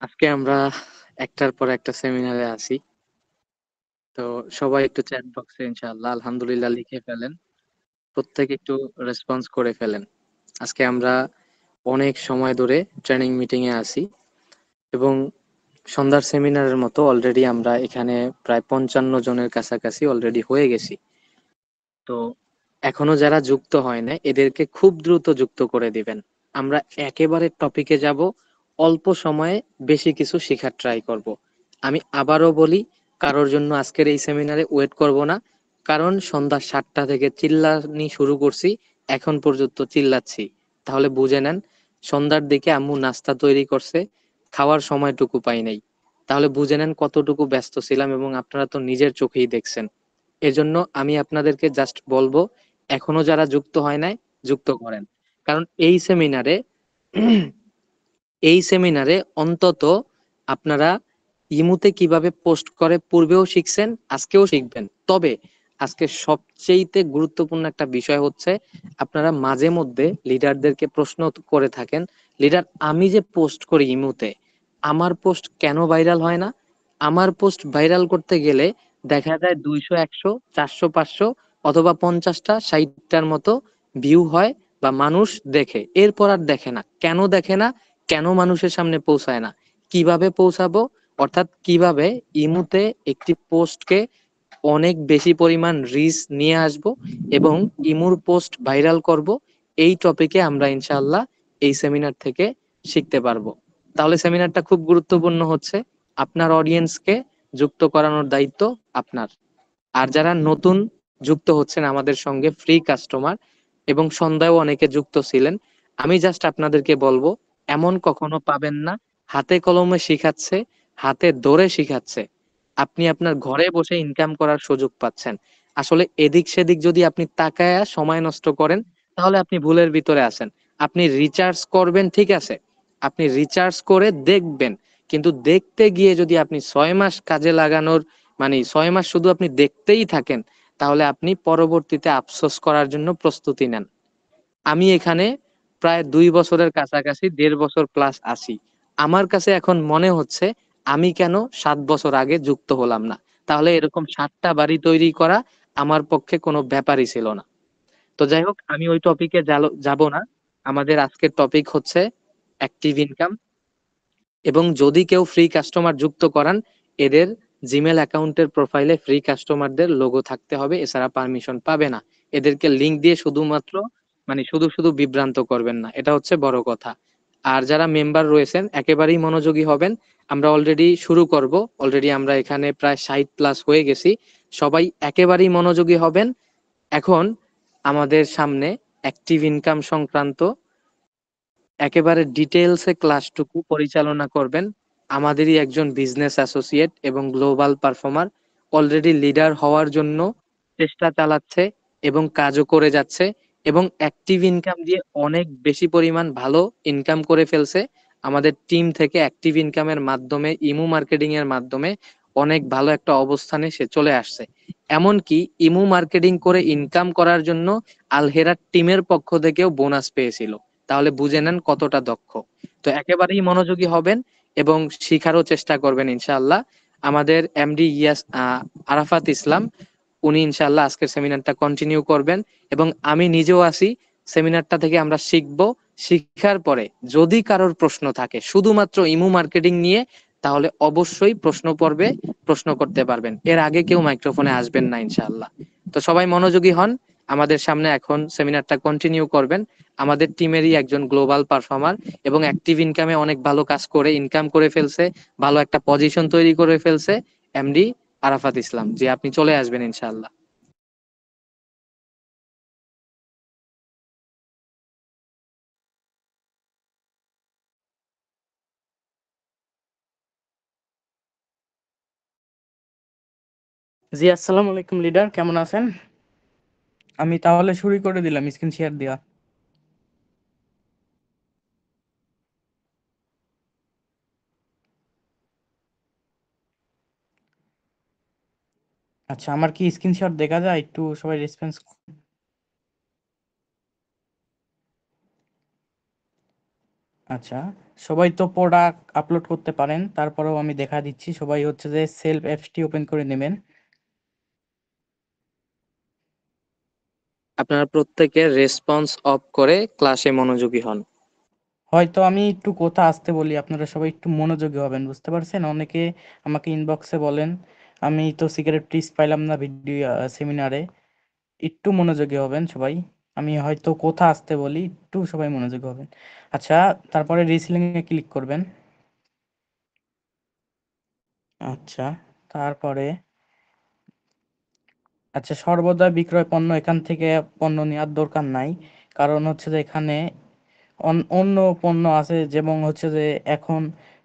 আজকে আমরা একটার পর একটা সেমিনারে আছি। তো সবাই একটু চ্যাট বক্সে ইনশাআল্লাহ আলহামদুলিল্লাহ লিখে ফেলেন। প্রত্যেকে একটু রেসপন্স করে ফেলেন। আজকে আমরা অনেক সময় ধরে ট্রেনিং মিটিং এ আছি এবং সন্ধ্যার সেমিনারের মতো অলরেডি আমরা এখানে প্রায় 55 জনের কাছাকাছি অলরেডি হয়ে গেছি। তো এখনো যারা যুক্ত হয় না এদেরকে খুব দ্রুত যুক্ত করে দিবেন। আমরা একেবারে টপিকে যাব, অল্প সময়ে বেশি কিছু শেখার ট্রাই করব। আমি আবারও বলি, কারোর জন্য আজকের এই সেমিনারে ওয়েট করব না, কারণ সন্ধ্যা 7টা থেকে চিল্লানি শুরু করছি, এখন পর্যন্ত চিল্লাচ্ছি। তাহলে বুঝে নেন সন্ধ্যার দিকে আম্মু নাস্তা তৈরি করছে, খাওয়ার সময়টুকু পাই নাই। তাহলে বুঝে নেন কতটুকু ব্যস্ত ছিলাম এবং আপনারা তো নিজের চোখেই দেখছেন। এজন্য আমি আপনাদেরকে জাস্ট বলবো, এখনো যারা যুক্ত হয় নাই যুক্ত করেন। কারণ এই সেমিনারে অন্তত আপনারা ইমুতে কিভাবে পোস্ট করে পূর্বেও শিখছেন, আজকেও শিখবেন। তবে আজকে সবচেয়েতে গুরুত্বপূর্ণ একটা বিষয় হচ্ছে, আপনারা মাঝে মধ্যে লিডারদেরকে প্রশ্ন করে থাকেন, লিডার আমি যে পোস্ট করি ইমুতে, আমার পোস্ট কেন ভাইরাল হয় না? আমার পোস্ট ভাইরাল করতে গেলে দেখা যায় 200, 100, 400, 500 অথবা 50টা 60টার মতো ভিউ হয় বা মানুষ দেখে, এরপর আর দেখে না। কেন দেখে না? কেন মানুষের সামনে পৌঁছায় না? কিভাবে পৌঁছাবো? অর্থাৎ কিভাবে ইমুতে একটি পোস্টকে অনেক বেশি পরিমাণ রিচ নিয়ে আসব এবং ইমুর পোস্ট ভাইরাল করব, এই টপিকে আমরা ইনশাআল্লাহ এই সেমিনার থেকে শিখতে পারবো। তাহলে সেমিনারটা খুব গুরুত্বপূর্ণ হচ্ছে, আপনার অডিয়েন্সকে যুক্ত করানোর দায়িত্ব আপনার। আর যারা নতুন যুক্ত হচ্ছেন আমাদের সঙ্গে ফ্রি কাস্টমার, এবং সন্ধ্যায়ও অনেকে যুক্ত ছিলেন, আমি জাস্ট আপনাদেরকে বলবো, এমন কখনো পাবেন না হাতে কলমে শিখাচ্ছে, হাতে ধরে শিখাচ্ছে, আপনি আপনার ঘরে বসে ইনকাম করার সুযোগ পাচ্ছেন। আসলে এদিক সেদিক যদি আপনি তাকায়া সময় নষ্ট করেন, তাহলে আপনি ভুলের ভিতরে আছেন। আপনি রিচার্জ করবেন, ঠিক আছে, আপনি রিচার্জ করে দেখবেন, কিন্তু দেখতে গিয়ে যদি আপনি 6 মাস কাজে লাগানোর, মানে 6 মাস শুধু আপনি দেখতেই থাকেন, তাহলে আপনি পরবর্তীতে আফসোস করার জন্য প্রস্তুতি নেন। আমি এখানে প্রায় 2 বছরের কাছাকাছি, 1.5 বছর প্লাস আছি। আমার কাছে এখন মনে হচ্ছে, আমি কেন 7 বছর আগে যুক্ত হলাম না? তাহলে এরকম 7টা বাড়ি তৈরি করা আমার পক্ষে কোনো ব্যাপারই ছিল না। তো যাই হোক, আমি ওই টপিকে যাব না। আমাদের আজকের টপিক হচ্ছে অ্যাক্টিভ ইনকাম। এবং যদি কেউ ফ্রি কাস্টমার যুক্ত করান, এদের জিমেল অ্যাকাউন্টের প্রোফাইলে ফ্রি কাস্টমারদের লোগো থাকতে হবে, এছাড়া পারমিশন পাবে না। এদেরকে লিংক দিয়ে শুধুমাত্র, মানে শুধু শুধু বিভ্রান্ত করবেন না, এটা হচ্ছে বড় কথা। আর যারা মেম্বার রয়েছেন একেবারেই মনোযোগী হবেন। আমরা অলরেডি শুরু করব, অলরেডি আমরা এখানে প্রায় 60+ হয়ে গেছি। সবাই একেবারেই মনোযোগী হবেন। এখন আমাদের সামনে অ্যাক্টিভ ইনকাম সংক্রান্ত একেবারে ডিটেইলসে ক্লাসটুকু পরিচালনা করবেন আমাদেরই একজন বিজনেস অ্যাসোসিয়েট এবং গ্লোবাল পারফর্মার, অলরেডি লিডার হওয়ার জন্য চেষ্টা চালাচ্ছে এবং কাজও করে যাচ্ছে, এবং অ্যাক্টিভ ইনকাম দিয়ে অনেক বেশি পরিমাণ ভালো ইনকাম করে ফেলছে। আমাদের টিম থেকে অ্যাক্টিভ ইনকামের মাধ্যমে, ইমু মার্কেটিং এর মাধ্যমে অনেক ভালো একটা অবস্থানে সে চলে আসছে। এমনকি ইমু মার্কেটিং করে ইনকাম করার জন্য আলহেরার টিমের পক্ষ থেকেও বোনাস পেয়েছিল। তাহলে বুঝে নেন কতটা দক্ষ। তো একেবারেই মনোযোগী হবেন এবং শিখারও চেষ্টা করবেন ইনশাআল্লাহ। আমাদের এমডি আরাফাত ইসলাম, উনি ইনশাআল্লাহ আজকের সেমিনারটা কন্টিনিউ করবেন এবং আমি নিজেও আছি। সেমিনারটা থেকে আমরা শিখব, শিখার পরে যদি কারোর প্রশ্ন থাকে শুধুমাত্র ইমু মার্কেটিং নিয়ে, তাহলে অবশ্যই প্রশ্ন পর্বে প্রশ্ন করতে পারবেন। এর আগে কেউ মাইক্রোফোনে আসবেন না ইনশাআল্লাহ। তো সবাই মনোযোগী হন, আমাদের সামনে এখন সেমিনারটা কন্টিনিউ করবেন আমাদের টিমেরই একজন গ্লোবাল পারফর্মার এবং অ্যাক্টিভ ইনকামে অনেক ভালো কাজ করে ইনকাম করে ফেলছে, ভালো একটা পজিশন তৈরি করে ফেলছে, এমডি আরাফাত ইসলাম। জি, আপনি চলে আসবেন ইনশাআল্লাহ। জি, আসসালামু আলাইকুম লিডার, কেমন আছেন? আমি তাহলে শুরু করে দিলাম স্ক্রিন শেয়ার দেওয়া। আচ্ছা, আমার কি স্ক্রিনশট দেখা যায়? একটু সবাই রেসপন্স। আচ্ছা, সবাই তো প্রোডাক্ট আপলোড করতে পারেন, তারপরেও আমি দেখা দিচ্ছি। সবাই হচ্ছে যে সেলফ অ্যাপসটি ওপেন করে নেবেন। আপনারা প্রত্যেকে রেসপন্স অফ করে ক্লাসে মনোযোগী হন। হয়তো আমি একটু কথা আসতে বলি, আপনারা সবাই একটু মনোযোগী হবেন, বুঝতে পারছেন? অনেকে আমাকে ইনবক্সে বলেন আমি তো সিগারেট টিপস পাইলাম না ভিডিও সেমিনারে। একটু মনোযোগী হবেন সবাই। আমি হয়তো কথা আসতে বলি, একটু সবাই মনোযোগী হবেন। আচ্ছা, তারপরে রিসিলিং এ ক্লিক করবেন। আচ্ছা, তারপরে আচ্ছা, সর্বদা বিক্রয় পণ্য, এখান থেকে পণ্য নেওয়ার দরকার নাই। কারণ হচ্ছে যে এখানে অন্য পণ্য আছে, যেমন হচ্ছে যে এখন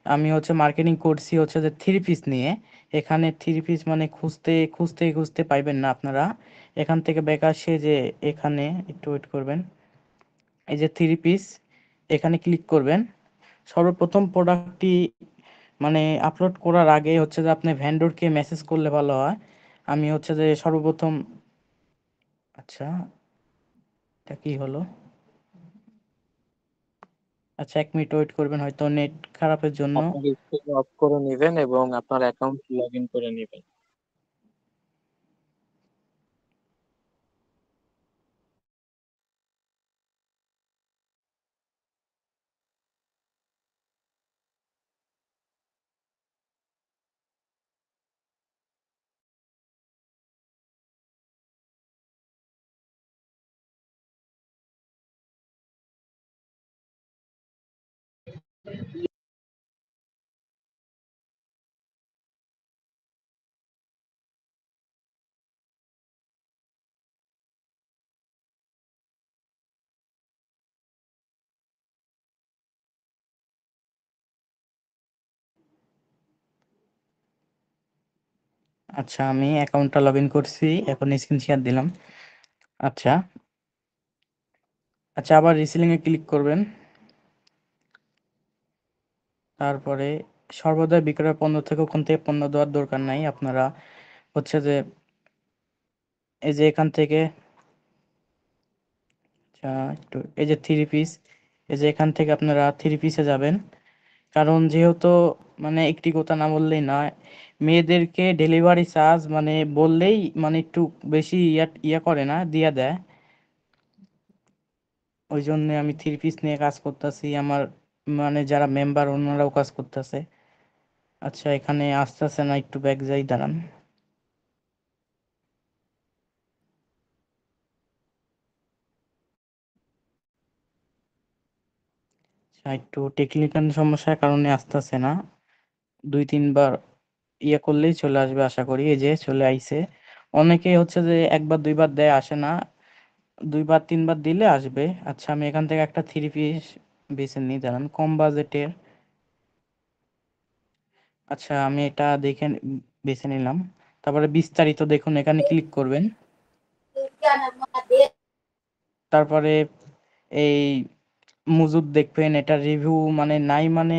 আমি হচ্ছে মার্কেটিং করছি হচ্ছে যে থ্রি পিস নিয়ে। এখানে থ্রি পিস মানে খুঁজতে খুঁজতে খুঁজতে পাইবেন না আপনারা। এখান থেকে বেকার সে যে এখানে একটু ওয়েট করবেন, এই যে থ্রি পিস, এখানে ক্লিক করবেন। সর্বপ্রথম প্রোডাক্টটি মানে আপলোড করার আগে হচ্ছে যে আপনি ভেন্ডরকে মেসেজ করলে ভালো হয়। আমি হচ্ছে যে সর্বপ্রথম, আচ্ছা এটা কি হলো? আচ্ছা, 1 মিনিট ওয়েট করবেন, হয়তো নেট খারাপের জন্য। আপনার স্ক্রিন অফ করে নেবেন এবং আপনার অ্যাকাউন্ট লগ ইন করে নেবেন। আচ্ছা, আমি অ্যাকাউন্টটা লগ ইন করছি, এখন স্ক্রিন শেয়ার দিলাম। আচ্ছা, আচ্ছা, আবার রিসেলিং এ ক্লিক করবেন। তারপরে সর্বদা বিক্রয় পণ্য থেকে ওখান থেকে পণ্য দেওয়ার দরকার নাই। আপনারা হচ্ছে যে এই যে এখান থেকে, আচ্ছা একটু, এই যে থ্রি পিস, এই যে এখান থেকে আপনারা থ্রি পিসে যাবেন। কারণ যেহেতু মানে একটি কথা না বললেই নয়, মেয়েদেরকে ডেলিভারি চার্জ মানে বললেই মানে একটু বেশি ইয়া করে না, দিয়া দেয়। ওই জন্য আমি থ্রি পিস নিয়ে কাজ করতেছি, আমার মানে যারা মেম্বার ওনারাও কাজ করতেছে। আচ্ছা, এখানে আসতেছে না, একটু ব্যাক যাই, দাঁড়ান। আচ্ছা, একটু টেকনিক্যাল সমস্যার কারণে আসতেছে না। 2-3 বার ইয়ে করলেই চলে আসবে আশা করি। এই যে চলে আইছে। অনেকে হচ্ছে যে 1 বার 2 বার দেয়, আসে না। 2 বার 3 বার দিলে আসবে। আচ্ছা, আমি এখান থেকে একটা থ্রি পিস বেছে নিই, দাঁড়ান, কম বাজেটের। আচ্ছা, আমি এটা দেখে বেছে নিলাম। তারপরে বিস্তারিত দেখুন, এখানে ক্লিক করবেন। তারপরে এই মজুদ দেখবেন, এটা রিভিউ মানে নাই মানে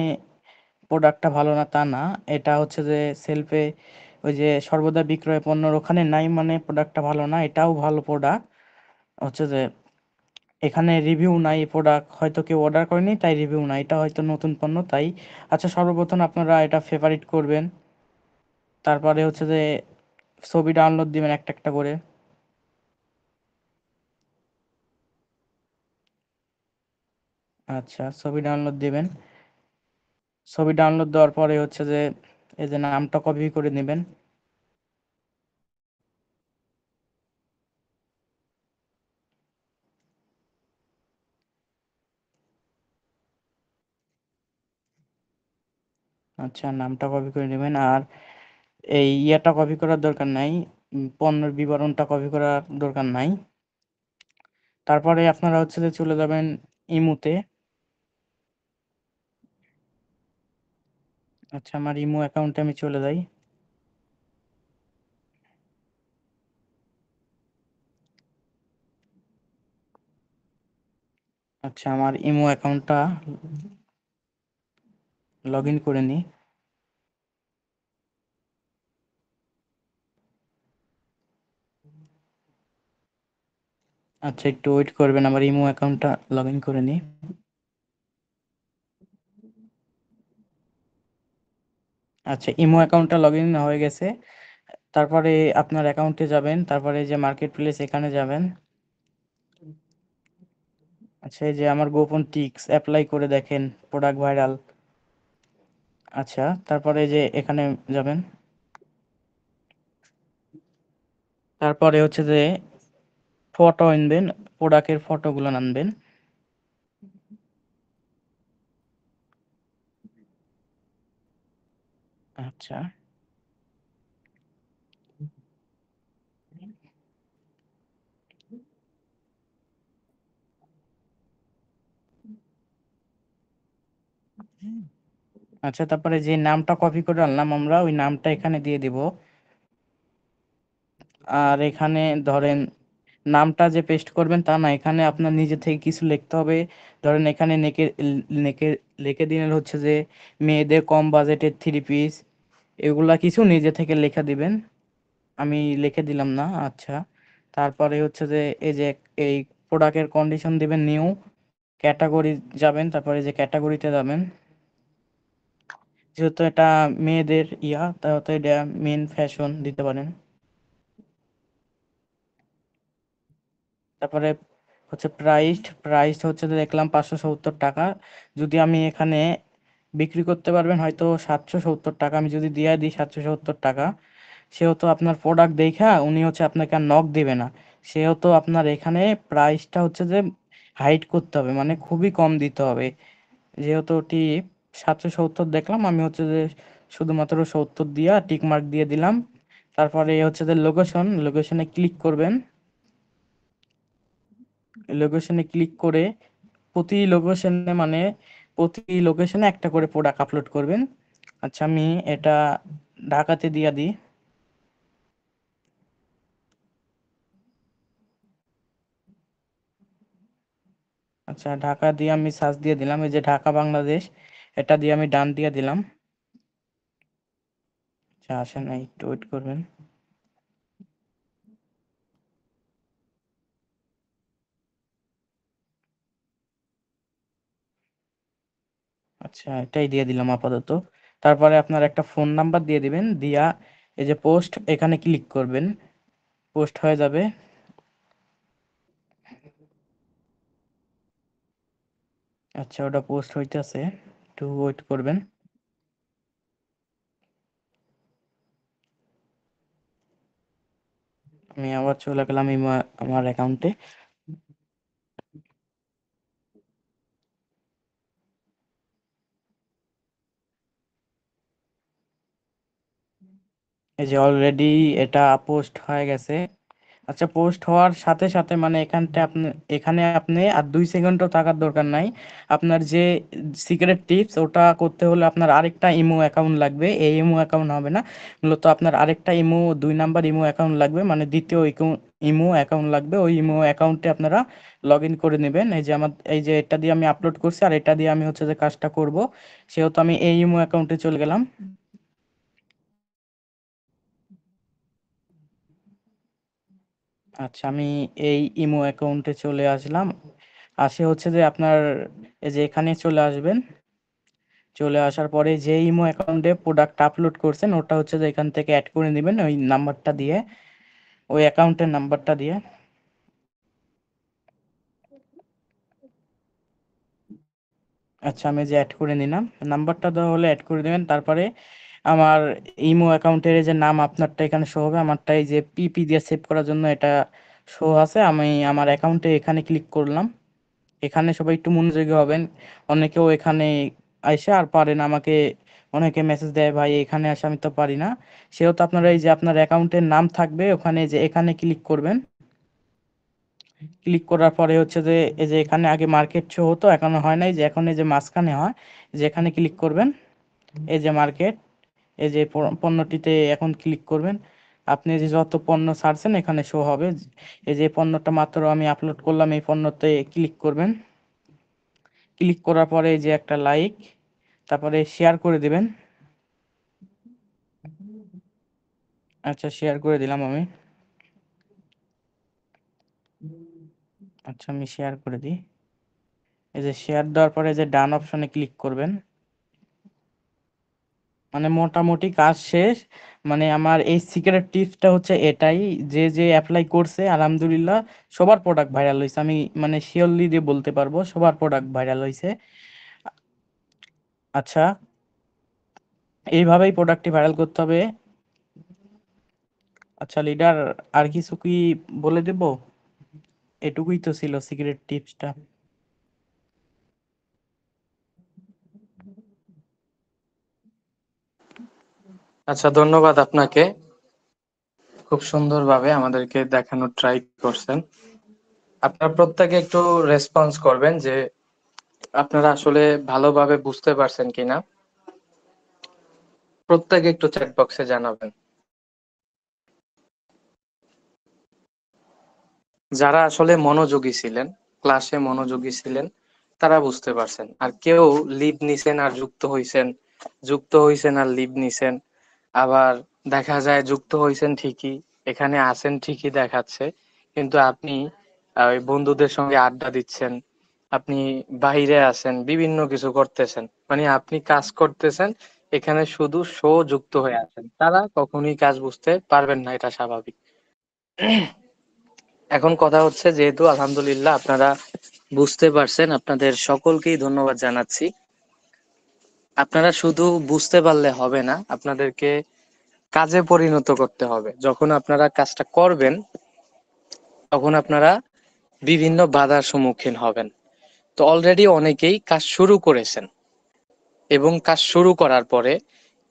প্রোডাক্টটা ভালো না তা না। এটা হচ্ছে যে সেলফে ওই যে সর্বদা বিক্রয় পণ্যর ওখানে নাই মানে প্রোডাক্টটা ভালো না, এটাও ভালো প্রোডাক্ট। হচ্ছে যে এখানে রিভিউ নাই, প্রোডাক্ট হয়তো কেউ অর্ডার করেনি তাই রিভিউ নাই, এটা হয়তো নতুন পণ্য তাই। আচ্ছা, সর্বপ্রথম আপনারা এটা ফেভারিট করবেন। তারপরে হচ্ছে যে ছবি ডাউনলোড দিবেন একটা একটা করে। আচ্ছা, ছবি ডাউনলোড দিবেন। ছবি ডাউনলোড দেওয়ার পরে হচ্ছে যে এই যে নামটা কপি করে নেবেন। আচ্ছা, নামটা কপি করে নেবেন। আর এই ইয়াটা কপি করার দরকার নাই, পণ্যের বিবরণটা কপি করার দরকার নাই। তারপরে আপনারা হচ্ছে যে চলে যাবেন ইমুতে। আচ্ছা, আমার ইমো অ্যাকাউন্টে আমি চলে যাই। আচ্ছা, আমার ইমো অ্যাকাউন্টটা লগ ইন করে নিই। আচ্ছা, একটু ওয়েট করবেন, আমার ইমো অ্যাকাউন্টটা লগ ইন করে নিই। আচ্ছা, ইমো অ্যাকাউন্টটা লগ ইন হয়ে গেছে। তারপরে আপনার অ্যাকাউন্টে যাবেন, তারপরে যে মার্কেট প্লেস এখানে যাবেন। আচ্ছা, এই যে আমার গোপন টিক্স অ্যাপ্লাই করে দেখেন, প্রোডাক্ট ভাইরাল। আচ্ছা, তারপরে যে এখানে যাবেন, তারপরে হচ্ছে যে ফটো আনবেন, প্রোডাক্টের ফটোগুলো আনবেন। আচ্ছা, আচ্ছা, তারপরে যে নামটা কপি করে আনলাম আমরা, ওই নামটা এখানে দিয়ে দিব। আর এখানে ধরেন নামটা যে পেস্ট করবেন তা না, এখানে আপনার নিজে থেকে কিছু লিখতে হবে। ধরেন এখানে নেকে লিখে দিলেন হচ্ছে যে মেয়েদের কম বাজেটের থ্রি পিস, এগুলা কিছু নিজে থেকে লেখা দিবেন। আমি লিখে দিলাম না। আচ্ছা, তারপরে হচ্ছে যে এই যে এই প্রোডাক্টের কন্ডিশন দিবেন নিউ, ক্যাটাগরি যাবেন, তারপরে যে ক্যাটাগরিতে যাবেন, যেহেতু এটা মেয়েদের তাহলে এটা মেন ফ্যাশন দিতে পারেন। তারপরে হচ্ছে প্রাইস হচ্ছে যে দেখলাম 570 টাকা। যদি আমি এখানে বিক্রি করতে পারবেন হয়তো 770 টাকা, আমি যদি দিয়ে দিই 770 টাকা, সেহেতু আপনার প্রোডাক্ট দেখা উনি হচ্ছে আপনাকে আর নক দেবে না। সেহেতু আপনার এখানে প্রাইসটা হচ্ছে যে হাইড করতে হবে, মানে খুবই কম দিতে হবে। যেহেতু ওটি 770 দেখলাম, আমি হচ্ছে যে শুধুমাত্র 70 দিয়া টিক মার্ক দিয়ে দিলাম। তারপরে হচ্ছে যে লোকেশনে ক্লিক করবেন। লোকেশনে ক্লিক করে প্রতি লোকেশনে মানে প্রতি লোকেশনে একটা করে প্রোডাক্ট আপলোড করবেন। আচ্ছা, আমি এটা ঢাকাতে দিয়া দিই। আচ্ছা, ঢাকা দিয়ে আমি সার্চ দিয়ে দিলাম, এই যে ঢাকা বাংলাদেশ, এটা দিয়ে আমি ডান দিয়ে দিলাম। আচ্ছা, আসেন না, একটু ওয়েট করবেন। আচ্ছা, এটাই দিয়ে দিলাম আপাতত। তারপরে আপনার একটা ফোন নাম্বার দিয়ে দিবেন, দিয়া এই যে পোস্ট এখানে ক্লিক করবেন, পোস্ট হয়ে যাবে। আচ্ছা, ওটা পোস্ট হইতেছে, একটু ওয়েট করবেন। আমি আবার চলে গেলাম আমার অ্যাকাউন্টে। এই যে অলরেডি এটা পোস্ট হয়ে গেছে। আচ্ছা, পোস্ট হওয়ার সাথে সাথে মানে এখানে আপনি আর 2 সেকেন্ডও থাকার দরকার নাই। আপনার যে সিক্রেট টিপস ওটা করতে হলে আপনার আরেকটা ইমো অ্যাকাউন্ট লাগবে, এই ইমো অ্যাকাউন্ট হবে না। মূলত আপনার আরেকটা ইমো, 2 নাম্বার ইমো অ্যাকাউন্ট লাগবে, মানে দ্বিতীয় ইমো অ্যাকাউন্ট লাগবে। ওই ইমো অ্যাকাউন্টে আপনারা লগ ইন করে নেবেন। এই যে এটা দিয়ে আমি আপলোড করছি, আর এটা দিয়ে আমি হচ্ছে যে কাজটা করব, সেহেতু আমি এই ইমো অ্যাকাউন্টে চলে গেলাম। আচ্ছা, আমি এই ইমো অ্যাকাউন্টে চলে আসলাম। আসে হচ্ছে যে আপনার এই যে এখানে চলে আসবেন। চলে আসার পরে যে ইমো অ্যাকাউন্টে প্রোডাক্ট আপলোড করছেন ওটা হচ্ছে যে এখান থেকে অ্যাড করে নেবেন, ওই নাম্বারটা দিয়ে, ওই অ্যাকাউন্টের নাম্বারটা দিয়ে। আচ্ছা, আমি যে অ্যাড করে নিলাম, নাম্বারটা দেওয়া হলে অ্যাড করে দেবেন। তারপরে আমার ইমো অ্যাকাউন্টের যে নাম আপনারটা এখানে শো হবে, আমারটা এই যে পিপি দিয়ে সেভ করার জন্য এটা শো আছে। আমি আমার অ্যাকাউন্টে এখানে ক্লিক করলাম। এখানে সবাই একটু মনোযোগী হবেন। অনেকেও এখানে আইসে আর পারে না, আমাকে অনেকে মেসেজ দেয় ভাই এখানে আসে, আমি তো পারি না। সেহেতু আপনারা এই যে আপনার অ্যাকাউন্টের নাম থাকবে ওখানে, যে এখানে ক্লিক করবেন। ক্লিক করার পরে হচ্ছে যে এই যে এখানে আগে মার্কেট শো হতো, এখনো হয় নাই, যে এখন এই যে মাঝখানে হয়, যে এখানে ক্লিক করবেন। এই যে মার্কেট, এই যে পণ্যটিতে এখন ক্লিক করবেন। আপনি যে যত পণ্য ছাড়ছেন এখানে শো হবে। এই যে পণ্যটা মাত্র আমি আপলোড করলাম, এই পণ্যতে ক্লিক করবেন। ক্লিক করার পরে এই যে একটা লাইক, তারপরে শেয়ার করে দিবেন। আচ্ছা, শেয়ার করে দিলাম আমি। আচ্ছা, আমি শেয়ার করে দিই। এই যে শেয়ার দেওয়ার পরে যে ডান অপশনে ক্লিক করবেন। মানে মোটামুটি কাজ শেষ। মানে আমার এই সিক্রেট টিপসটা হচ্ছে এটাই, যে যে অ্যাপ্লাই করছে আলহামদুলিল্লাহ সবার প্রোডাক্ট ভাইরাল হয়েছে। আমি মানে শিওরলি দিয়ে বলতে পারবো সবার প্রোডাক্ট ভাইরাল হয়েছে। আচ্ছা, এইভাবেই প্রোডাক্টটি ভাইরাল করতে হবে। আচ্ছা লিডার, আর কিছু কি বলে দেব? এটুকুই তো ছিল সিক্রেট টিপসটা। আচ্ছা, ধন্যবাদ আপনাকে। খুব সুন্দরভাবে আমাদেরকে দেখানোর ট্রাই করছেন। আপনারা প্রত্যেকে একটু রেসপন্স করবেন যে আপনারা আসলে ভালোভাবে বুঝতে পারছেন কিনা। প্রত্যেকে একটু চ্যাট বক্সে জানাবেন। যারা আসলে মনোযোগী ছিলেন, ক্লাসে মনোযোগী ছিলেন, তারা বুঝতে পারছেন। আর কেউ লিভ নিছেন আর যুক্ত হইছেন, যুক্ত হইছেন আর লিভ নিছেন, আবার দেখা যায় যুক্ত হইছেন ঠিকই, এখানে আছেন ঠিকই দেখাচ্ছে, কিন্তু আপনি ওই বন্ধুদের সঙ্গে আড্ডা দিচ্ছেন, আপনি বাইরে আছেন, বিভিন্ন কিছু করতেছেন, মানে আপনি কাজ করতেছেন, এখানে শুধু শো যুক্ত হয়ে আছেন, তারা কখনোই কাজ বুঝতে পারবেন না, এটা স্বাভাবিক। এখন কথা হচ্ছে, যেহেতু আলহামদুলিল্লাহ আপনারা বুঝতে পারছেন, আপনাদের সকলকেই ধন্যবাদ জানাচ্ছি। আপনারা শুধু বুঝতে পারলে হবে না, আপনাদেরকে কাজে পরিণত করতে হবে। যখন আপনারা কাজটা করবেন, তখন আপনারা বিভিন্ন বাধার সম্মুখীন হবেন। তো অলরেডি অনেকেই কাজ শুরু করেছেন, এবং কাজ শুরু করার পরে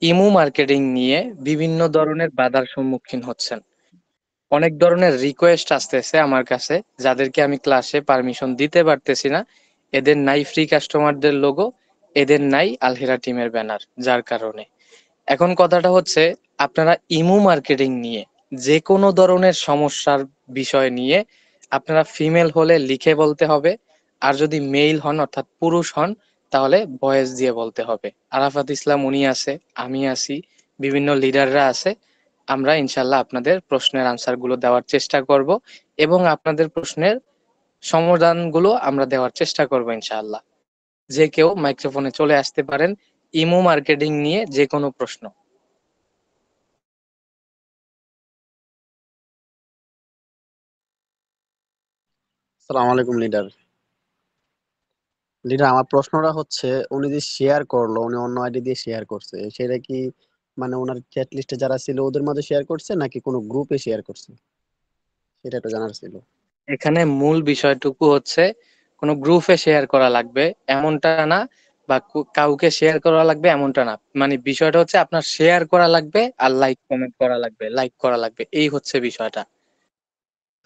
ইমু মার্কেটিং নিয়ে বিভিন্ন ধরনের বাধার সম্মুখীন হচ্ছেন। অনেক ধরনের রিকোয়েস্ট আসতেছে আমার কাছে, যাদেরকে আমি ক্লাসে পারমিশন দিতে পারতেছি না। এদের নাই ফ্রি কাস্টমারদের লোগো, এদের নাই আলহেরা টিমের ব্যানার, যার কারণে এখন কথাটা হচ্ছে, আপনারা ইমু মার্কেটিং নিয়ে যে কোনো ধরনের সমস্যার বিষয় নিয়ে আপনারা ফিমেল হলে লিখে বলতে হবে, আর যদি মেইল হন অর্থাৎ পুরুষ হন, তাহলে ভয়েস দিয়ে বলতে হবে। আরাফাত ইসলাম উনি আছে, আমি আছি, বিভিন্ন লিডাররা আছে। আমরা ইনশাল্লাহ আপনাদের প্রশ্নের আনসার গুলো দেওয়ার চেষ্টা করব, এবং আপনাদের প্রশ্নের সমাধানগুলো আমরা দেওয়ার চেষ্টা করব ইনশাআল্লাহ। যে কেউ মাইক্রোফোনে চলে আসতে পারেন, ইমো মার্কেটিং নিয়ে যে কোনো প্রশ্ন। সালাম আলাইকুম লিডার। লিডার, আমার প্রশ্নটা হচ্ছে, উনি যে শেয়ার করলো, উনি অন্য আইডি দিয়ে শেয়ার করছে, সেটা কি মানে ওনার চ্যাট লিস্টে যারা ছিল ওদের মাঝে শেয়ার করছে নাকি কোনো গ্রুপে শেয়ার করছে? সেটা একটু জানার ছিল। এখানে মূল বিষয়টুকু হচ্ছে, কোনো গ্রুপে শেয়ার করা লাগবে এমনটা না, বা কাউকে শেয়ার করা লাগবে এমনটা না। মানে বিষয়টা হচ্ছে, আপনার শেয়ার করা লাগবে আর লাইক কমেন্ট করা লাগবে, লাইক করা লাগবে, এই হচ্ছে বিষয়টা।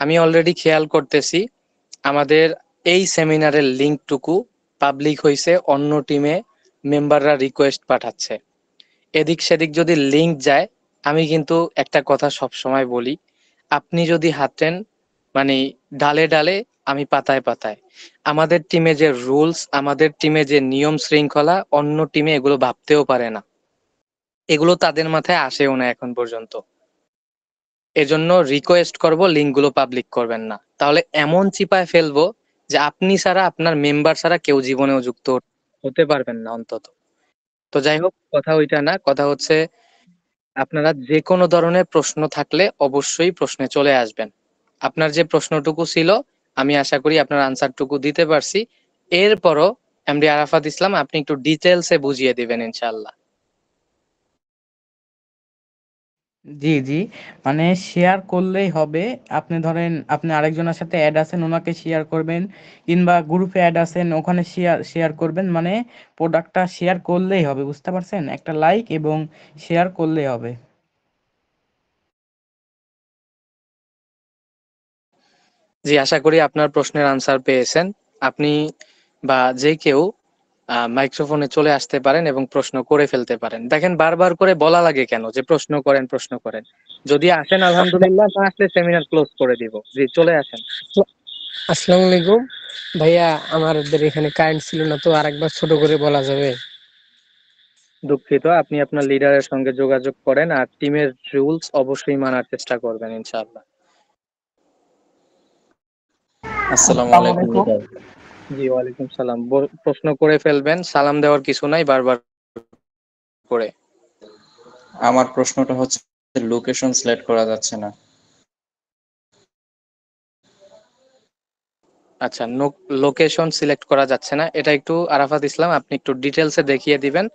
আমি অলরেডি খেয়াল করতেছি, আমাদের এই সেমিনারের লিঙ্কটুকু পাবলিক হয়েছে, অন্য টিমে মেম্বাররা রিকোয়েস্ট পাঠাচ্ছে। এদিক সেদিক যদি লিংক যায়, আমি কিন্তু একটা কথা সব সময় বলি, আপনি যদি হাঁটেন মানে ডালে ডালে, আমি পাতায় পাতায়। আমাদের টিমে যে রুলস, আমাদের টিমে যে নিয়ম শৃঙ্খলা, অন্য টিমে এগুলো ভাবতেও পারে না, এগুলো তাদের মাথায় আসেও না এখন পর্যন্ত। এজন্য রিকোয়েস্ট করব, লিংক গুলো পাবলিক করবেন না, তাহলে এমন চিপায় ফেলবো যে আপনি ছাড়া, আপনার মেম্বার ছাড়া কেউ জীবনেও যুক্ত হতে পারবেন না অন্তত। তো যাই হোক, কথা ওইটা না, কথা হচ্ছে, আপনারা যে কোনো ধরনের প্রশ্ন থাকলে অবশ্যই প্রশ্নে চলে আসবেন। আপনার যে প্রশ্নটুকু ছিল, আমি আশা করি আপনার আনসারটুকু দিতে পারছি। এরপরও এমডি আরাফাত ইসলাম, আপনি একটু ডিটেলসে বুঝিয়ে দিবেন ইনশাআল্লাহ। জি জি, মানে শেয়ার করলেই হবে। আপনি ধরেন আপনি আরেকজনের সাথে অ্যাড আছেন, ওনাকে শেয়ার করবেন, কিংবা গ্রুপে অ্যাড আছেন ওখানে শেয়ার শেয়ার করবেন। মানে প্রোডাক্টটা শেয়ার করলেই হবে, বুঝতে পারছেন? একটা লাইক এবং শেয়ার করলেই হবে। জি, আশা করি আপনার প্রশ্নের আনসার পেয়েছেন। আপনি বা যে কেউ মাইক্রোফোনে চলে আসতে পারেন এবং প্রশ্ন করে ফেলতে পারেন। দেখেন, বারবার করে বলা লাগে কেন যে প্রশ্ন করেন, প্রশ্ন করেন? যদি আসেন আলহামদুলিল্লাহ, না আসলে সেমিনার ক্লোজ করে দিব। জি, চলে আসেন। আসসালামু আলাইকুম ভাইয়া, আমাদের এখানে কারেন্ট ছিল না, তো আরেকবার ছোট করে বলা যাবে? দুঃখিত, আপনি আপনার লিডারের সঙ্গে যোগাযোগ করেন, আর টিমের রুলস অবশ্যই মানার চেষ্টা করবেন ইনশাআল্লাহ। আসসালামু আসসালামু আলাইকুম আলাইকুম। লিডার। জি, ওয়ালাইকুম সালাম। প্রশ্ন করে ফেলবেন, সালাম দেওয়ার কিছু নাই বারবার করে। আমার প্রশ্নটা হচ্ছে লোকেশন সিলেক্ট করা যাচ্ছে না। আচ্ছা, লোকেশন সিলেক্ট করা যাচ্ছে না, এটা একটু আরাফাত ইসলাম আপনি একটু ডিটেলসে দেখিয়ে দিবেন,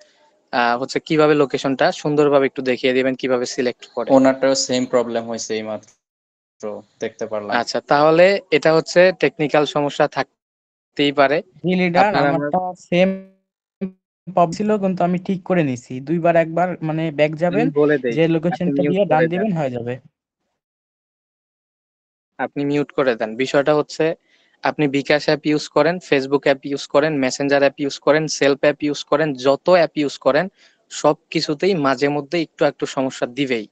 হচ্ছে কিভাবে লোকেশনটা সুন্দরভাবে একটু দেখিয়ে দিবেন কিভাবে সিলেক্ট করে। ওনারটাও সেম প্রবলেম হয়েছে এইমাত্র দেখতে পারলাম। আচ্ছা, তাহলে এটা হচ্ছে টেকনিক্যাল সমস্যা থাকতেই পারে। জি লিডার, আপনার আমার আমারটা সেম প্রবলেম ছিল, কিন্তু আমি ঠিক করে নিছি। দুইবার একবার মানে ব্যাক যাবেন, আমি বলে দেই, যে আপনি লোকেশনটা মিউট দিয়ে ডান করে দেন, দিবেন হয়ে যাবে। আপনি মিউট করে দেন। বিষয়টা হচ্ছে আপনি বিকাশ অ্যাপ ইউজ করেন, ফেসবুক অ্যাপ ইউজ করেন, মেসেঞ্জার অ্যাপ ইউজ করেন, সেলফ অ্যাপ ইউজ করেন, যত অ্যাপ ইউজ করেন সব কিছুতেই মাঝে মধ্যে একটু একটু সমস্যা দিবেই।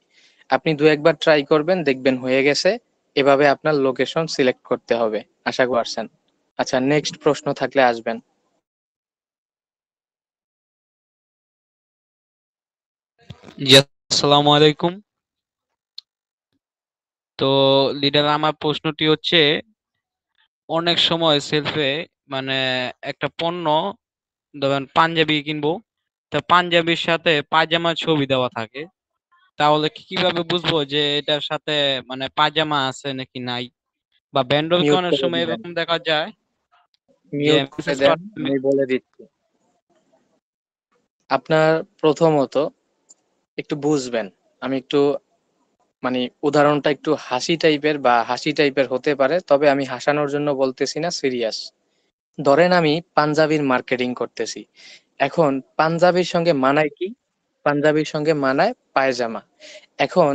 আপনি দু একবার ট্রাই করবেন, দেখবেন হয়ে গেছে। এভাবে আপনার লোকেশন সিলেক্ট করতে হবে, আশা করছেন। আচ্ছা, নেক্সট প্রশ্ন থাকলে আসবেন। জি আসসালামু আলাইকুম। তো লিডার, আমার প্রশ্নটি হচ্ছে, অনেক সময় সেলফে মানে একটা পণ্য, ধরেন পাঞ্জাবি কিনবো, তা পাঞ্জাবির সাথে পায়জামার ছবি দেওয়া থাকে, তাহলে কিভাবে বুঝবো যে এটার সাথে মানে পায়জামা আছে নাকি নাই? বা ব্যান্ডেল মিউট অনেক করে সময় দিবেন, এরকম দেখা যায় যে মিউট করে মেসেজ দেন, আমি বলে দিচ্ছি। আপনার প্রথমত একটু বুঝবেন, আমি একটু মানে উদাহরণটা একটু হাসি টাইপের বা হাসি টাইপের হতে পারে, তবে আমি হাসানোর জন্য বলতেছি না, সিরিয়াস। ধরেন আমি পাঞ্জাবির মার্কেটিং করতেছি, এখন পাঞ্জাবির সঙ্গে মানায় কি? পাঞ্জাবির সঙ্গে মানায় পায়জামা। এখন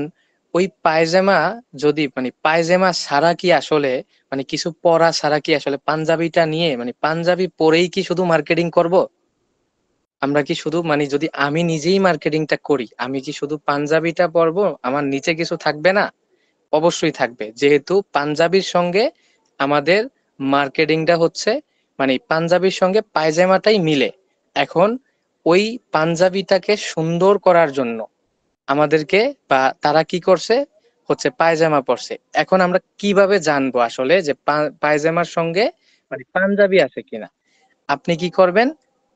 ওই পায়জামা, যদি মানে পায়জামা ছাড়া কি আসলে মানে কিছু পরা ছাড়া কি আসলে পাঞ্জাবিটা নিয়ে মানে পাঞ্জাবি পরেই কি শুধু মার্কেটিং করব? আমরা কি শুধু মানে যদি আমি নিজেই মার্কেটিংটা করি, আমি কি শুধু পাঞ্জাবিটা পরবো, আমার নিচে কিছু থাকবে না? অবশ্যই থাকবে, যেহেতু পাঞ্জাবির সঙ্গে আমাদের মার্কেটিংটা হচ্ছে মানে পাঞ্জাবির সঙ্গে পায়জামাটাই মিলে। এখন ওই পাঞ্জাবিটাকে সুন্দর করার জন্য আমাদেরকে বা তারা কি করছে হচ্ছে পায়জামা পরছে। এখন আমরা কিভাবে জানবো আসলে যে পায়জামার সঙ্গে মানে পাঞ্জাবি আছে কিনা? আপনি কি করবেন?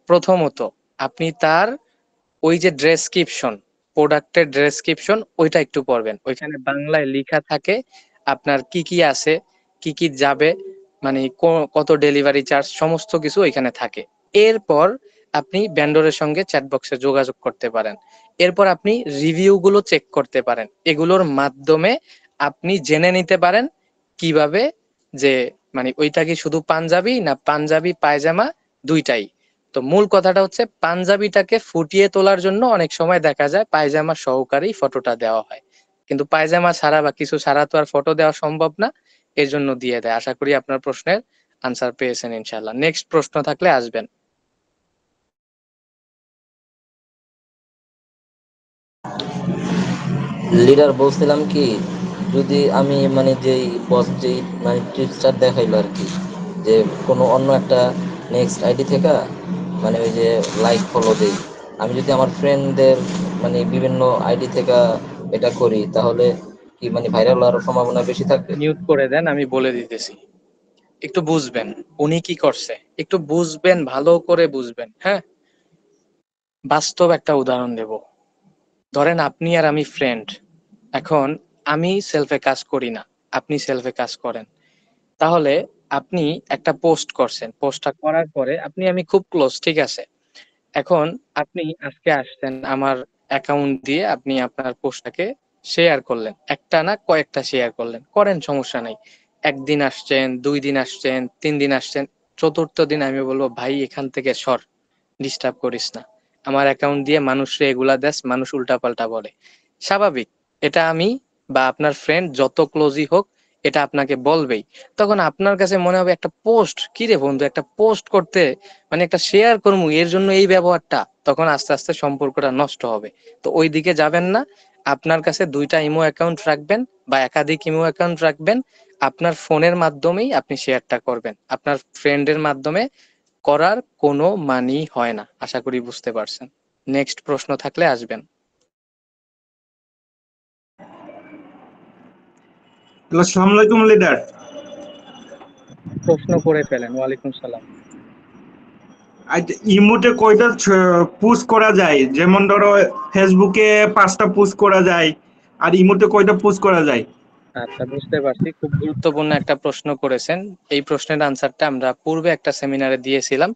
প্রথমত আপনি তার ওই যে ডেসক্রিপশন, প্রোডাক্টের ডেসক্রিপশন ওইটা একটু পড়বেন। ওইখানে বাংলায় লেখা থাকে আপনার কি কি আছে, কি কি যাবে, মানে কত ডেলিভারি চার্জ, সমস্ত কিছু ওইখানে থাকে। এরপর আপনি ভেন্ডরের সঙ্গে চ্যাট বক্সে যোগাযোগ করতে পারেন। এরপর আপনি রিভিউ গুলো চেক করতে পারেন। এগুলোর মাধ্যমে আপনি জেনে নিতে পারেন কিভাবে যে মানে ওইটা কি শুধু পাঞ্জাবি না পাঞ্জাবি পায়জামা দুইটাই। তো মূল কথাটা হচ্ছে পাঞ্জাবিটাকে ফুটিয়ে তোলার জন্য অনেক সময় দেখা যায় পায়জামা সহকারেই ফটোটা দেওয়া হয়, কিন্তু পায়জামা ছাড়া বা কিছু ছাড়া তো আর ফটো দেওয়া সম্ভব না, এর জন্য দিয়ে দেয়। আশা করি আপনার প্রশ্নের আনসার পেয়েছেন ইনশাল্লাহ। নেক্সট প্রশ্ন থাকলে আসবেন। লিডার, বলছিলাম কি, যদি আমি মানে যেই মানে টিপসটা দেখাইলো আর কি, যে কোনো অন্য একটা নেক্সট আইডি থেকে মানে ওই যে লাইক ফলো দেই, আমি যদি আমার ফ্রেন্ডদের মানে বিভিন্ন আইডি থেকে এটা করি, তাহলে কি মানে ভাইরাল হওয়ার সম্ভাবনা বেশি থাকবে? মিউট করে দেন, আমি বলে দিতেছি। একটু বুঝবেন উনি কি করছে, একটু বুঝবেন, ভালো করে বুঝবেন। হ্যাঁ, বাস্তব একটা উদাহরণ দেব। ধরেন আপনি আর আমি ফ্রেন্ড। এখন আমি সেলফে কাজ করি না, আপনি সেলফে কাজ করেন। তাহলে আপনি একটা পোস্ট করছেন, পোস্টটা করার পরে আপনি আমি খুব ক্লোজ, ঠিক আছে। এখন আপনি আজকে আসছেন আমার অ্যাকাউন্ট দিয়ে, আপনি আপনার পোস্টটাকে শেয়ার করলেন, একটা না কয়েকটা শেয়ার করলেন, করেন সমস্যা নাই। একদিন আসছেন, 2 দিন আসছেন, 3 দিন আসছেন, চতুর্থ দিন আমি বলবো ভাই এখান থেকে সর, ডিস্টার্ব করিস না, আমার অ্যাকাউন্ট দিয়ে মানুষরে এগুলা দেশ, মানুষ উল্টাপাল্টা বলে। স্বাভাবিক, এটা আমি বা আপনার ফ্রেন্ড যত ক্লোজই হোক এটা আপনাকে বলবেই। তখন আপনার কাছে মনে হবে একটা পোস্ট, কি রে বন্ধু একটা পোস্ট করতে মানে একটা শেয়ার করবো এর জন্য এই ব্যবহারটা, তখন আস্তে আস্তে সম্পর্কটা নষ্ট হবে। তো ওই দিকে যাবেন না। আপনার কাছে 2টা ইমো অ্যাকাউন্ট রাখবেন বা একাধিক ইমো অ্যাকাউন্ট রাখবেন। আপনার ফোনের মাধ্যমেই আপনি শেয়ারটা করবেন, আপনার ফ্রেন্ডের মাধ্যমে করার কোনো মানেই হয় না। আশা করি বুঝতে পারছেন। নেক্সট প্রশ্ন থাকলে আসবেন। হ্যালো, আসসালামু আলাইকুম লিডার। প্রশ্ন করে ফেলেন। ওয়ালাইকুম সালাম। আর ইমোতে কয়টা পোস্ট করা যায়? যেমন ধরো ফেসবুকে 5টা পোস্ট করা যায়, আর ইমোতে কয়টা পোস্ট করা যায়? আচ্ছা, বুঝতে পারছি। খুব গুরুত্বপূর্ণ একটা প্রশ্ন করেছেন। এই প্রশ্নের আনসারটা আমরা পূর্বে একটা সেমিনারে দিয়েছিলাম।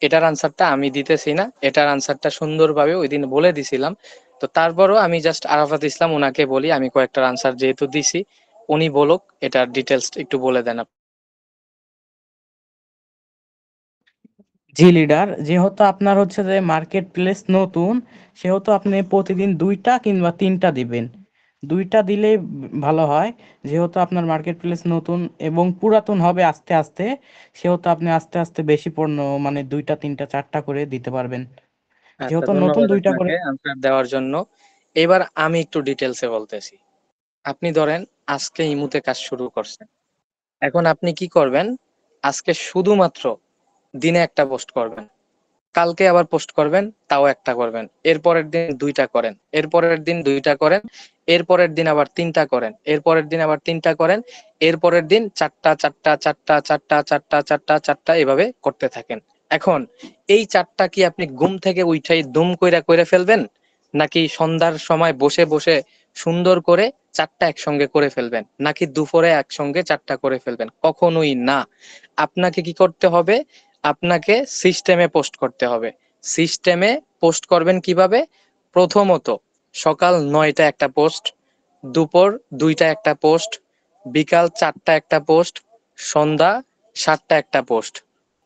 এটার আনসারটা আমি দিতেছি না, এটার আনসারটা সুন্দরভাবে ওই দিন বলে দিছিলাম। তো তারপরও আমি জাস্ট আরাফাত ইসলাম ওনাকে বলি, আমি কয়েকটা আনসার যেহেতু দিছি, উনি বলুক এটার ডিটেলস একটু বলে দেন আপনি। জি লিডার, যেহেতু আপনার হচ্ছে যে মার্কেট প্লেস নতুন, সেহেতু আপনি প্রতিদিন 2টা কিংবা 3টা দিবেন। 2টা দিলেই ভালো হয়, যেহেতু আপনার মার্কেট প্লেস নতুন এবং পুরাতন হবে আস্তে আস্তে, সেহেতু আপনি আস্তে আস্তে বেশি পণ্য মানে 2টা 3টা 4টা করে দিতে পারবেন। আচ্ছা, যেহেতু নতুন ধন্যবাদ 2টা করে। আপনাকে আনসার দেওয়ার জন্য। এবার আমি একটু ডিটেলসে বলতেছি। আপনি ধরেন আজকে ইমুতে কাজ শুরু করছেন, এখন আপনি কি করবেন? আজকে শুধুমাত্র দিনে একটা পোস্ট করবেন, কালকে আবার পোস্ট করবেন, তাও একটা করবেন, এরপরের দিন 2টা করেন, এরপরের দিন 2টা করেন, এরপরের দিন আবার 3টা করেন, এরপরের দিন আবার 3টা করেন, এরপরের দিন 4টা 4টা 4টা 4টা 4টা 4টা 4টা এভাবে করতে থাকেন। এখন এই 4টা কি আপনি ঘুম থেকে উঠাই দুম কইরা কইরা ফেলবেন, নাকি সন্ধ্যার সময় বসে বসে সুন্দর করে 4টা একসঙ্গে করে ফেলবেন, নাকি দুপুরে একসঙ্গে 4টা করে ফেলবেন? কখনোই না। আপনাকে কি করতে হবে? আপনাকে সিস্টেমে পোস্ট করতে হবে। সিস্টেমে পোস্ট করবেন কিভাবে? প্রথমত সকাল 9টা একটা পোস্ট, দুপুর 2টা একটা পোস্ট, বিকাল 4টা একটা পোস্ট, সন্ধ্যা 7টা একটা পোস্ট,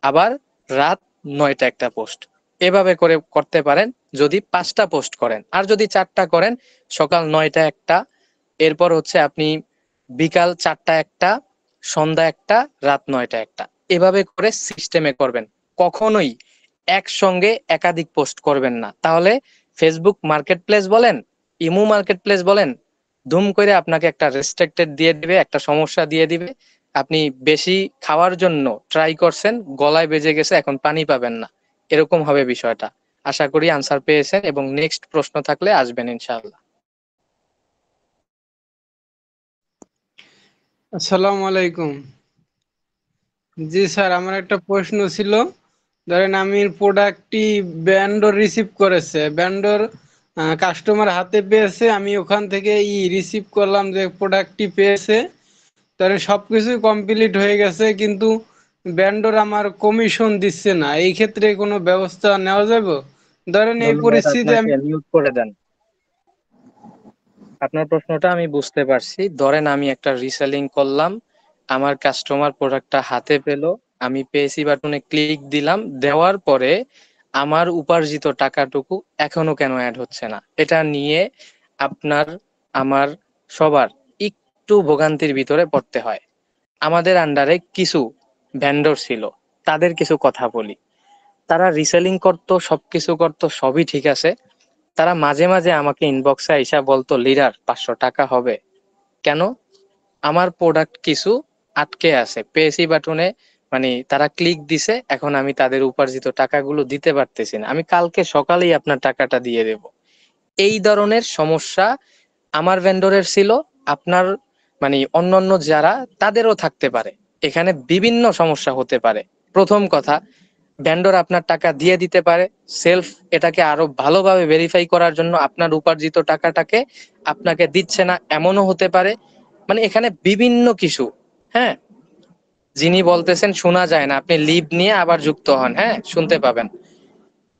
আবার রাত 9টা একটা পোস্ট। এভাবে করে করতে পারেন যদি 5টা পোস্ট করেন। আর যদি 4টা করেন, সকাল 9টা একটা, এরপর হচ্ছে আপনি বিকাল 4টা একটা, সন্ধ্যা একটা, রাত 9টা একটা। এভাবে করে সিস্টেমে করবেন। কখনোই একসঙ্গে একাধিক পোস্ট করবেন না, তাহলে ফেসবুক মার্কেট প্লেস বলেন, ইমু মার্কেট প্লেস বলেন, ধুম করে আপনাকে একটা রেস্ট্রিক্টেড দিয়ে দিবে, একটা সমস্যা দিয়ে দিবে। আপনি বেশি খাওয়ার জন্য ট্রাই করছেন, গলায় বেজে গেছে, এখন পানি পাবেন না, এরকম হবে বিষয়টা। আশা করি আনসার পেয়েছেন এবং নেক্সট প্রশ্ন থাকলে আসবেন ইনশাআল্লাহ। আসসালামু আলাইকুম। জি স্যার, আমার একটা প্রশ্ন ছিল। ধরেন আমি প্রোডাক্টটি ব্যান্ডর রিসিভ করেছে, ব্যান্ডর কাস্টমার হাতে পেয়েছে, আমি ওখান থেকে রিসিভ করলাম যে প্রোডাক্টটি পেয়েছে। ধরেন সবকিছু কমপ্লিট হয়ে গেছে, কিন্তু ব্যান্ডর আমার কমিশন দিচ্ছে না। এই ক্ষেত্রে কোনো ব্যবস্থা নেওয়া যাবে? ধরেন এই ধন্যবাদ, পরিস্থিতিতে আপনাকে আমি মিউট করে দেন। আপনার প্রশ্নটা আমি বুঝতে পারছি। ধরেন আমি একটা রিসেলিং করলাম, আমার কাস্টমার প্রোডাক্টটা হাতে পেলো, আমি পেয়েছি বাটনে ক্লিক দিলাম, দেওয়ার পরে আমার উপার্জিত টাকাটুকু এখনো কেন অ্যাড হচ্ছে না? এটা নিয়ে আপনার, আমার, সবার একটু ভোগান্তির ভিতরে পড়তে হয়। আমাদের আন্ডারে কিছু ভেন্ডর ছিল, তাদের কিছু কথা বলি। তারা রিসেলিং করতো, সবকিছু করতো, সবই ঠিক আছে। তারা মাঝে মাঝে আমাকে ইনবক্সে আইসা বলতো, লিডার 500 টাকা হবে। কেন? আমার প্রোডাক্ট কিছু আটকে আছে, পেয়েছি বাটনে, মানে তারা ক্লিক দিছে, এখন আমি তাদের উপার্জিত টাকাগুলো দিতে পারতেছি না, আমি কালকে সকালেই আপনার টাকাটা দিয়ে দেব। এই ধরনের সমস্যা আমার ভেন্ডরের ছিল, আপনার মানে অন্যান্য যারা তাদেরও থাকতে পারে। এখানে বিভিন্ন সমস্যা হতে পারে। প্রথম কথা, ভেন্ডর আপনার টাকা দিয়ে দিতে পারে, সেলফ এটাকে আরো ভালোভাবে ভেরিফাই করার জন্য আপনার উপার্জিত টাকাটাকে আপনাকে দিচ্ছে না, এমনও হতে পারে। মানে এখানে বিভিন্ন কিছু, হ্যাঁ, যিনি বলতেছেন শোনা যায় না, আপনি লিভ নিয়ে আবার যুক্ত হন, হ্যাঁ শুনতে পাবেন।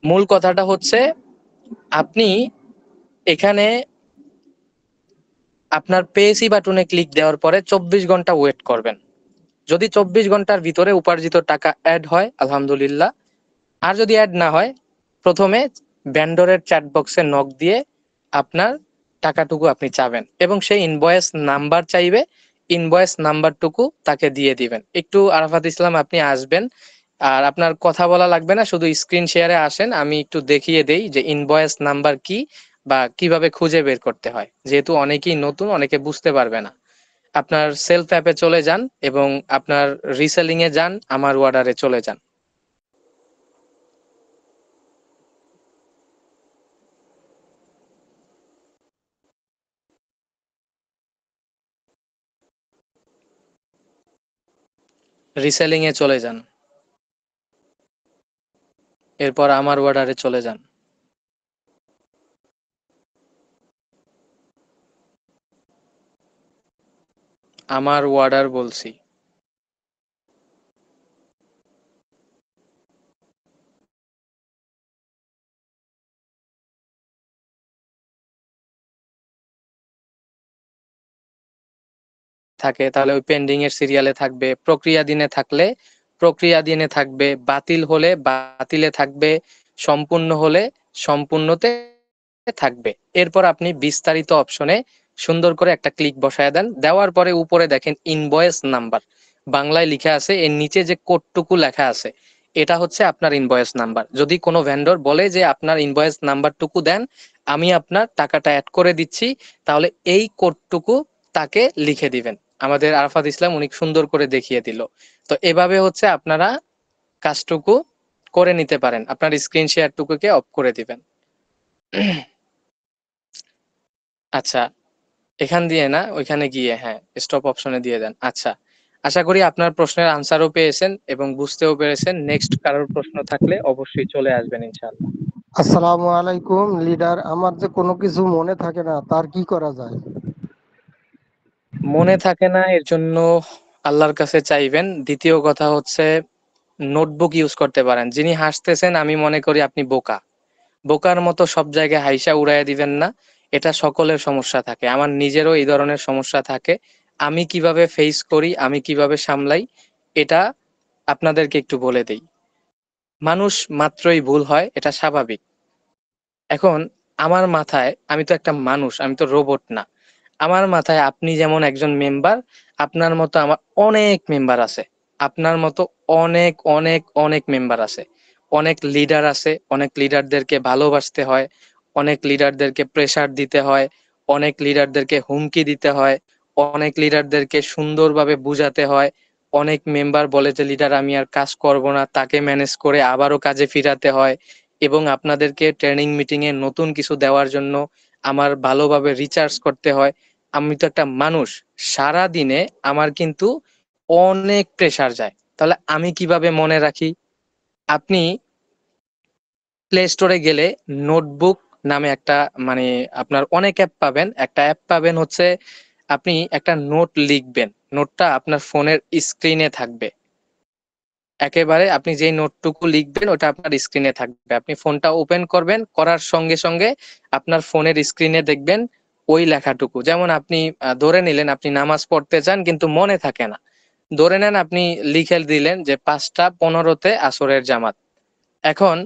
মূল কথাটা হচ্ছে, আপনি এখানে আপনার পেয়েছি বাটনে ক্লিক দেওয়ার পরে 24 ঘন্টা ওয়েট করবেন। যদি 24 ঘন্টার ভিতরে উপার্জিত টাকা অ্যাড হয় আলহামদুলিল্লাহ, আর যদি অ্যাড না হয়, প্রথমে ভেন্ডরের চ্যাট বক্সে নক দিয়ে আপনার টাকাটুকু আপনি চাবেন এবং সেই ইনভয়েস নাম্বার চাইবে, ইনভয়েস নাম্বারটুকু তাকে দিয়ে দিবেন। একটু আরাফাত ইসলাম আপনি আসবেন, আর আপনার কথা বলা লাগবে না, শুধু স্ক্রিন শেয়ারে আসেন, আমি একটু দেখিয়ে দেই যে ইনভয়েস নাম্বার কি বা কিভাবে খুঁজে বের করতে হয়, যেহেতু অনেকেই নতুন, অনেকে বুঝতে পারবে না। আপনার সেলফ অ্যাপে চলে যান এবং আপনার রিসেলিং এ যান, আমার অর্ডারে চলে যান। রিসেলিং এ চলে যান, এরপর আমার অর্ডারে চলে যান। আমার অর্ডার বলছি। থাকে তাহলে ওই পেন্ডিং এর সিরিয়ালে থাকবে, প্রক্রিয়াধীনে থাকলে প্রক্রিয়াধীনে থাকবে, বাতিল হলে বাতিলে থাকবে, সম্পূর্ণ হলে সম্পূর্ণতে থাকবে। এরপর আপনি বিস্তারিত অপশনে সুন্দর করে একটা ক্লিক বসায় দেন। দেওয়ার পরে উপরে দেখেন ইনভয়েস নাম্বার বাংলায় লেখা আছে, এর নিচে যে কোডটুকু লেখা আছে এটা হচ্ছে আপনার ইনভয়েস নাম্বার। যদি কোনো ভেন্ডর বলে যে আপনার ইনভয়েস নাম্বারটুকু দেন, আমি আপনার টাকাটা অ্যাড করে দিচ্ছি, তাহলে এই কোডটুকু তাকে লিখে দিবেন। আমাদের আরাফাত ইসলাম অনেক সুন্দর করে দেখিয়ে দিল। তো এভাবে হচ্ছে আপনারা কাজটুকু করে নিতে পারেন। আপনার স্ক্রিন শেয়ারটুকুকে অফ করে দিবেন। আচ্ছা, এখান দিয়ে না, ওইখানে গিয়ে হ্যাঁ স্টপ অপশনে দিয়ে দেন। আচ্ছা, আশা করি আপনার প্রশ্নের আনসারও পেয়েছেন এবং বুঝতেও পেরেছেন। নেক্সট কারোর প্রশ্ন থাকলে অবশ্যই চলে আসবেন ইনশাআল্লাহ। আসসালামু আলাইকুম লিডার, আমার যে কোনো কিছু মনে থাকে না, তার কি করা যায়? মনে থাকে না এর জন্য আল্লাহর কাছে চাইবেন। দ্বিতীয় কথা হচ্ছে নোটবুক ইউজ করতে পারেন। যিনি হাসতেছেন আমি মনে করি আপনি বোকা। বোকার মতো সব জায়গায় হাইসা উড়াইয়া দিবেন না, এটা সকলের সমস্যা থাকে। আমার নিজেরও এই ধরনের সমস্যা থাকে। আমি কিভাবে ফেস করি, আমি কিভাবে সামলাই, এটা আপনাদেরকে একটু বলে দেই। মানুষ মাত্রই ভুল হয়, এটা স্বাভাবিক। এখন আমার মাথায়, আমি তো একটা মানুষ, আমি তো রোবট না। আমার মাথায় আপনি যেমন একজন মেম্বার, আপনার মতো আমার অনেক মেম্বার আছে। আপনার মতো অনেক অনেক অনেক মেম্বার আছে। অনেক লিডার আছে, অনেক লিডারদেরকে ভালোবাসতে হয়, অনেক লিডারদেরকে প্রেসার দিতে হয়, অনেক লিডারদেরকে হুমকি দিতে হয়, অনেক লিডারদেরকে সুন্দরভাবে বুঝাতে হয়। অনেক মেম্বার বলে যে লিডার আমি আর কাজ করব না, তাকে ম্যানেজ করে আবারও কাজে ফিরাতে হয়। এবং আপনাদেরকে ট্রেনিং মিটিং এ নতুন কিছু দেওয়ার জন্য আমার ভালোভাবে রিচার্জ করতে হয়। আমি তো একটা মানুষ, সারা দিনে আমার কিন্তু অনেক প্রেসার যায়। তাহলে আমি কিভাবে মনে রাখি? আপনি প্লে স্টোরে গেলে নোটবুক নামে একটা, মানে আপনার অনেক অ্যাপ পাবেন। একটা অ্যাপ পাবেন হচ্ছে আপনি একটা নোট লিখবেন, নোটটা আপনার ফোনের স্ক্রিনে থাকবে। একেবারে আপনি যেই নোটটুকু লিখবেন ওটা আপনার স্ক্রিনে থাকবে। আপনি ফোনটা ওপেন করবেন, করার সঙ্গে সঙ্গে আপনার ফোনের স্ক্রিনে দেখবেন ওই লেখাটুকু। যেমন আপনি ধরে নিলেন আপনি নামাজ পড়তে চান কিন্তু মনে থাকে না, ধরে নেন আপনি লিখে দিলেন যে 5:15-তে আসরের জামাত। এখন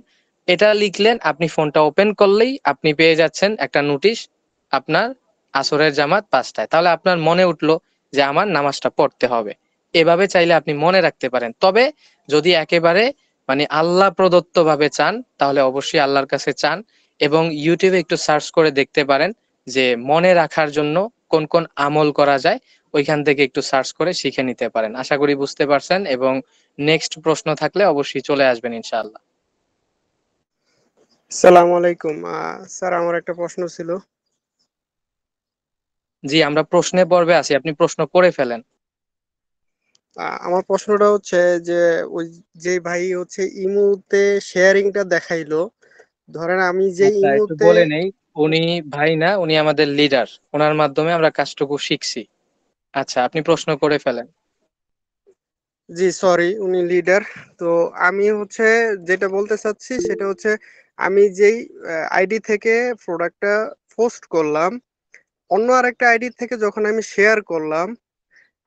এটা লিখলেন, আপনি ফোনটা ওপেন করলেই আপনি পেয়ে যাচ্ছেন একটা নোটিশ, আপনার আসরের জামাত 5টায়। তাহলে আপনার মনে উঠলো যে আমার নামাজটা পড়তে হবে। এভাবে চাইলে আপনি মনে রাখতে পারেন। তবে যদি একেবারে মানে আল্লাহ প্রদত্ত ভাবে চান, তাহলে অবশ্যই আল্লাহর কাছে চান এবং ইউটিউবে একটু সার্চ করে দেখতে পারেন যে মনে রাখার জন্য কোন কোন আমল করা যায়। ওইখান থেকে একটু সার্চ করে শিখে নিতে পারেন। আশা করি বুঝতে পারছেন এবং নেক্সট প্রশ্ন থাকলে অবশ্যই চলে আসবেন ইনশাআল্লাহ। সালাম আলাইকুম স্যার, আমার একটা প্রশ্ন ছিল। জি, আমরা প্রশ্নের পর্বে আছি, আপনি প্রশ্ন করে ফেলেন। আমার প্রশ্নটা হচ্ছে যে ওই যে ভাই হচ্ছে ইমুতে শেয়ারিংটা দেখাইলো, ধরেন আমি যে আচ্ছা, একটু ইমুতে, বলে নেই, উনি ভাই না, উনি আমাদের লিডার। ওনার মাধ্যমে আমরা কাজটুকু শিখছি। আচ্ছা, আপনি প্রশ্ন করে ফেলেন। জি সরি উনি লিডার। তো আমি হচ্ছে যেটা বলতে চাচ্ছি সেটা হচ্ছে আমি যেই আইডি থেকে প্রোডাক্টটা পোস্ট করলাম, অন্য আরেকটা আইডি থেকে যখন আমি শেয়ার করলাম,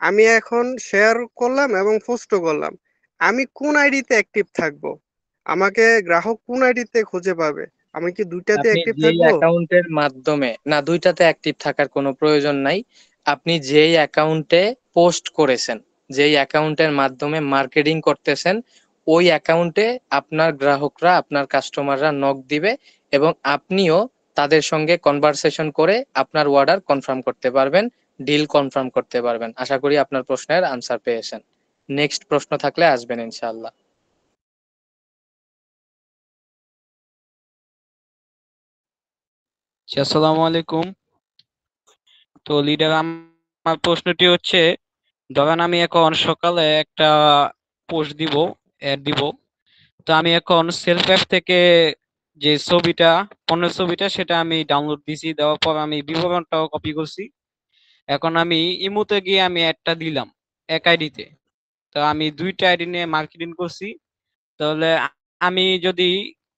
আমি এখন শেয়ার করলাম এবং পোস্টও করলাম, আমি কোন আইডিতে অ্যাক্টিভ থাকবো? আমাকে গ্রাহক কোন আইডিতে খুঁজে পাবে? আমি কি দুইটাতে আপনি অ্যাক্টিভ যেই থাকবো? অ্যাকাউন্টের মাধ্যমে, না দুইটাতে অ্যাক্টিভ থাকার কোনো প্রয়োজন নাই। আপনি যেই অ্যাকাউন্টে পোস্ট করেছেন, যেই অ্যাকাউন্টের মাধ্যমে মার্কেটিং করতেছেন, ওই অ্যাকাউন্টে আপনার গ্রাহকরা, আপনার কাস্টমাররা নক দিবে এবং আপনিও তাদের সঙ্গে কনভারসেশন করে আপনার অর্ডার কনফার্ম করতে পারবেন, ডিল কনফার্ম করতে পারবেন। আশা করি আপনার প্রশ্নের আনসার পেয়েছেন। নেক্সট প্রশ্ন থাকলে আসবেন ইনশাআল্লাহ। জি, আসসালামু আলাইকুম। তো লিডার, আমার প্রশ্নটি হচ্ছে, ধরেন আমি এখন সকালে একটা পোস্ট দিব, অ্যাড দিব। তো আমি এখন সেলফ অ্যাপ থেকে যে ছবিটা, পণ্যের ছবিটা, সেটা আমি ডাউনলোড দিছি। দেওয়ার পর আমি বিবরণটাও কপি করছি। এখন আমি ইমুতে গিয়ে আমি অ্যাডটা দিলাম এক আইডিতে। তো আমি 2টা আইডি নিয়ে মার্কেটিং করছি। তাহলে আমি যদি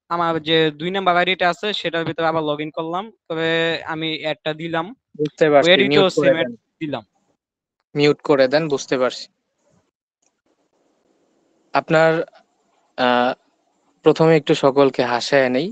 আমার যে 2 নাম্বার আইডিটা আছে সেটার ভিতরে আবার লগ ইন করলাম, তবে আমি অ্যাডটা দিলাম, বুঝতে ওই পারছি, আইডিতেও মিউট করে সেম দেন, দিলাম। মিউট করে দেন, বুঝতে পারছি। আপনার প্রথমে একটু সকলকে হাসায় নেই।